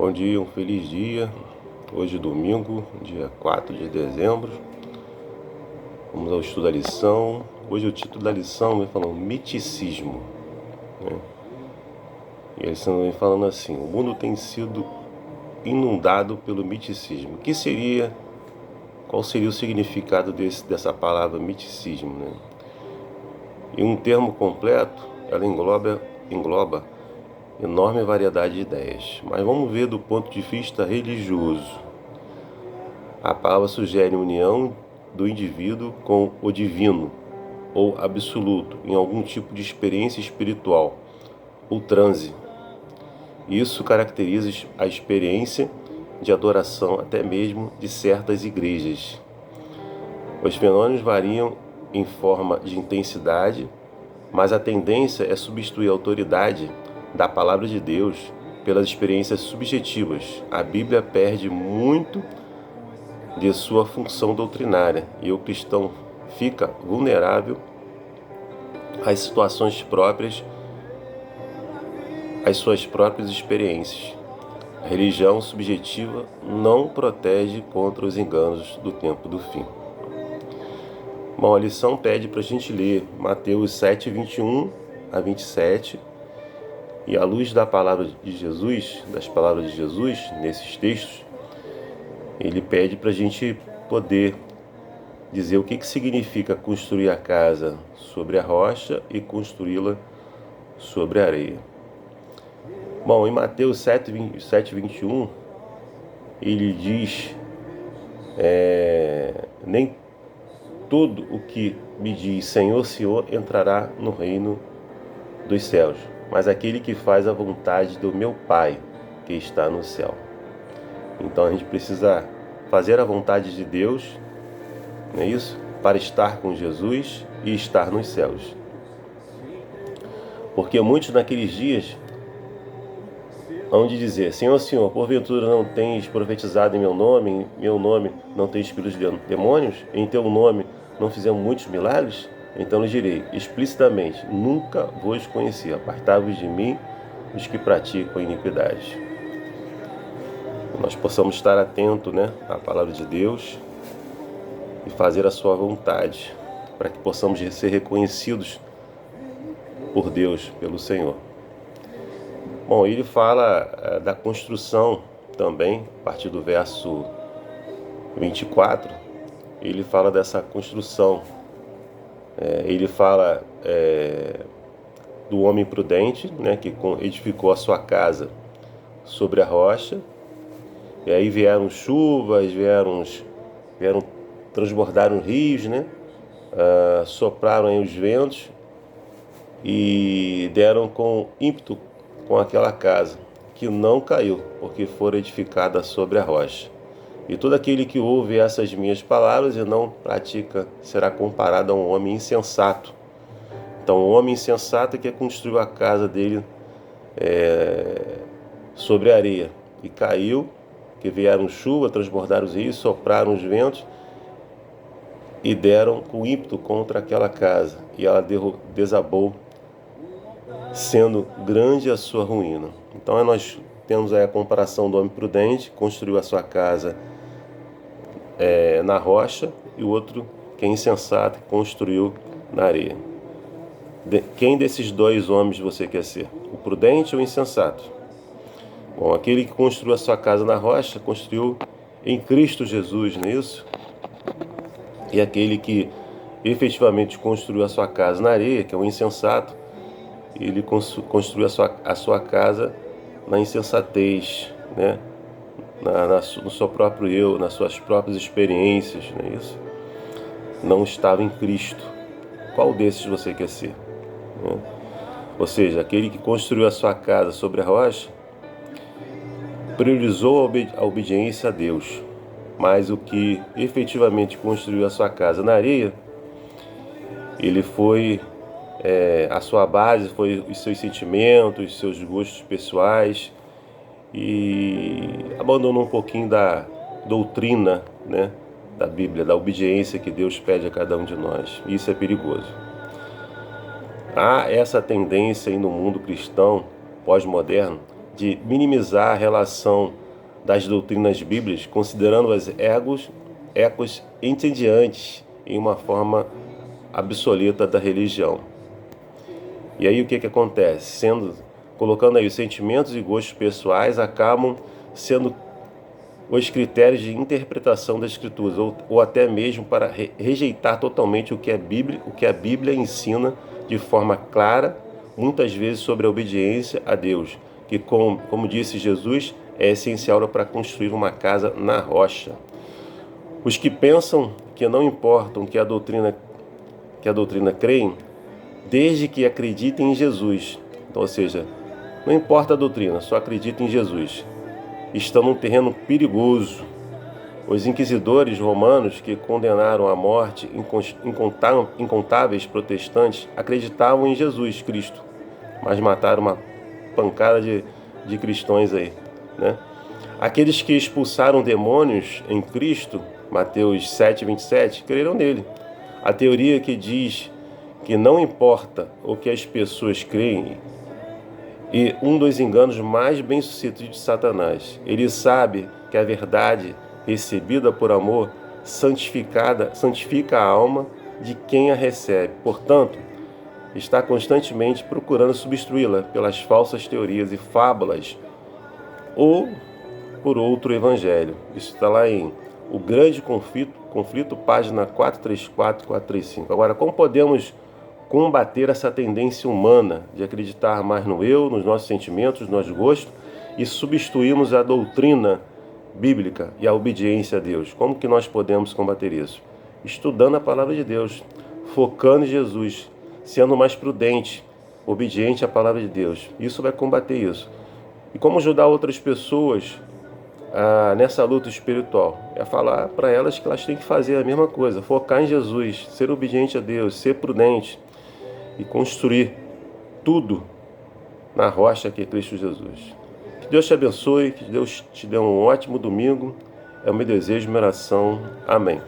Bom dia, um feliz dia. Hoje domingo, dia 4 de dezembro. Vamos ao estudo da lição. Hoje o título da lição vem falando miticismo, né? E a lição vem falando assim: o mundo tem sido inundado pelo miticismo. Qual seria o significado dessa palavra miticismo, né? Em um termo completo, ela engloba enorme variedade de ideias, mas vamos ver do ponto de vista religioso. A palavra sugere união do indivíduo com o divino ou absoluto em algum tipo de experiência espiritual ou transe. Isso caracteriza a experiência de adoração até mesmo de certas igrejas. Os fenômenos variam em forma de intensidade, mas a tendência é substituir a autoridade da palavra de Deus pelas experiências subjetivas. A Bíblia perde muito de sua função doutrinária e o cristão fica vulnerável às situações próprias, às suas próprias experiências. A religião subjetiva não protege contra os enganos do tempo do fim. Bom, a lição pede para a gente ler Mateus 7, 21 a 27, e à luz da palavra de Jesus, das palavras de Jesus, nesses textos, ele pede para a gente poder dizer o que significa construir a casa sobre a rocha e construí-la sobre a areia. Bom, em Mateus 7, 21, ele diz: nem todo o que me diz Senhor, Senhor entrará no reino dos céus, mas aquele que faz a vontade do meu Pai que está no céu. Então a gente precisa fazer a vontade de Deus, não é isso? Para estar com Jesus e estar nos céus. Porque muitos naqueles dias hão de dizer: Senhor, Senhor, porventura não tens profetizado em meu nome não tem espíritos de demônios, em teu nome não fizemos muitos milagres? Então lhes direi explicitamente: nunca vos conheci, apartai-vos de mim, os que praticam a iniquidade. Nós possamos estar atentos, né, à palavra de Deus e fazer a sua vontade, para que possamos ser reconhecidos por Deus, pelo Senhor. Bom, ele fala da construção também, a partir do verso 24, ele fala dessa construção. Ele fala do homem prudente, né, que edificou a sua casa sobre a rocha, e aí vieram chuvas, transbordaram rios, né, sopraram aí os ventos e deram com ímpeto com aquela casa, que não caiu, porque fora edificada sobre a rocha. E todo aquele que ouve essas minhas palavras e não pratica será comparado a um homem insensato. Então, o homem insensato é que construiu a casa dele sobre a areia, e caiu, que vieram chuva, transbordaram os rios, sopraram os ventos e deram com ímpeto contra aquela casa, e ela desabou, sendo grande a sua ruína. Então nós temos aí a comparação do homem prudente, que construiu a sua casa na rocha, e o outro que é insensato, que construiu na areia. Quem desses dois homens você quer ser? O prudente ou o insensato? Bom, aquele que construiu a sua casa na rocha, construiu em Cristo Jesus, não é isso? E aquele que efetivamente construiu a sua casa na areia, que é o insensato, ele construiu a sua casa na insensatez, né? No seu próprio eu, nas suas próprias experiências, não é isso? Não estava em Cristo. Qual desses você quer ser? Né? Ou seja, aquele que construiu a sua casa sobre a rocha priorizou a obediência a Deus, mas o que efetivamente construiu a sua casa na areia, ele foi a sua base foi os seus sentimentos, os seus gostos pessoais, e abandonou um pouquinho da doutrina, né, da Bíblia, da obediência que Deus pede a cada um de nós. Isso é perigoso. Há essa tendência aí no mundo cristão pós-moderno de minimizar a relação das doutrinas bíblicas, considerando-as ecos entediantes em uma forma absoluta da religião. E aí o que acontece? Colocando aí os sentimentos e gostos pessoais acabam sendo os critérios de interpretação das Escrituras, ou até mesmo para rejeitar totalmente o que a Bíblia ensina de forma clara, muitas vezes sobre a obediência a Deus, que como disse Jesus, é essencial para construir uma casa na rocha. Os que pensam que não importam que a doutrina creem, desde que acreditem em Jesus, então, ou seja, não importa a doutrina, só acredita em Jesus, estão num terreno perigoso. Os inquisidores romanos que condenaram à morte incontáveis protestantes acreditavam em Jesus Cristo, mas mataram uma pancada de cristãos aí, né? Aqueles que expulsaram demônios em Cristo, Mateus 7:27, creram nele. A teoria que diz que não importa o que as pessoas creem, e um dos enganos mais bem-sucedidos de Satanás. Ele sabe que a verdade recebida por amor santifica a alma de quem a recebe. Portanto, está constantemente procurando substituí-la pelas falsas teorias e fábulas ou por outro evangelho. Isso está lá em O Grande Conflito, página 434 e 435. Agora, como podemos combater essa tendência humana de acreditar mais no eu, nos nossos sentimentos, nos nossos gostos, e substituirmos a doutrina bíblica e a obediência a Deus? Como que nós podemos combater isso? Estudando a palavra de Deus, focando em Jesus, sendo mais prudente, obediente à palavra de Deus. Isso vai combater isso. E como ajudar outras pessoas nessa luta espiritual? É falar para elas que elas têm que fazer a mesma coisa, focar em Jesus, ser obediente a Deus, ser prudente e construir tudo na rocha que é Cristo Jesus. Que Deus te abençoe, que Deus te dê um ótimo domingo. É o meu desejo, minha oração. Amém.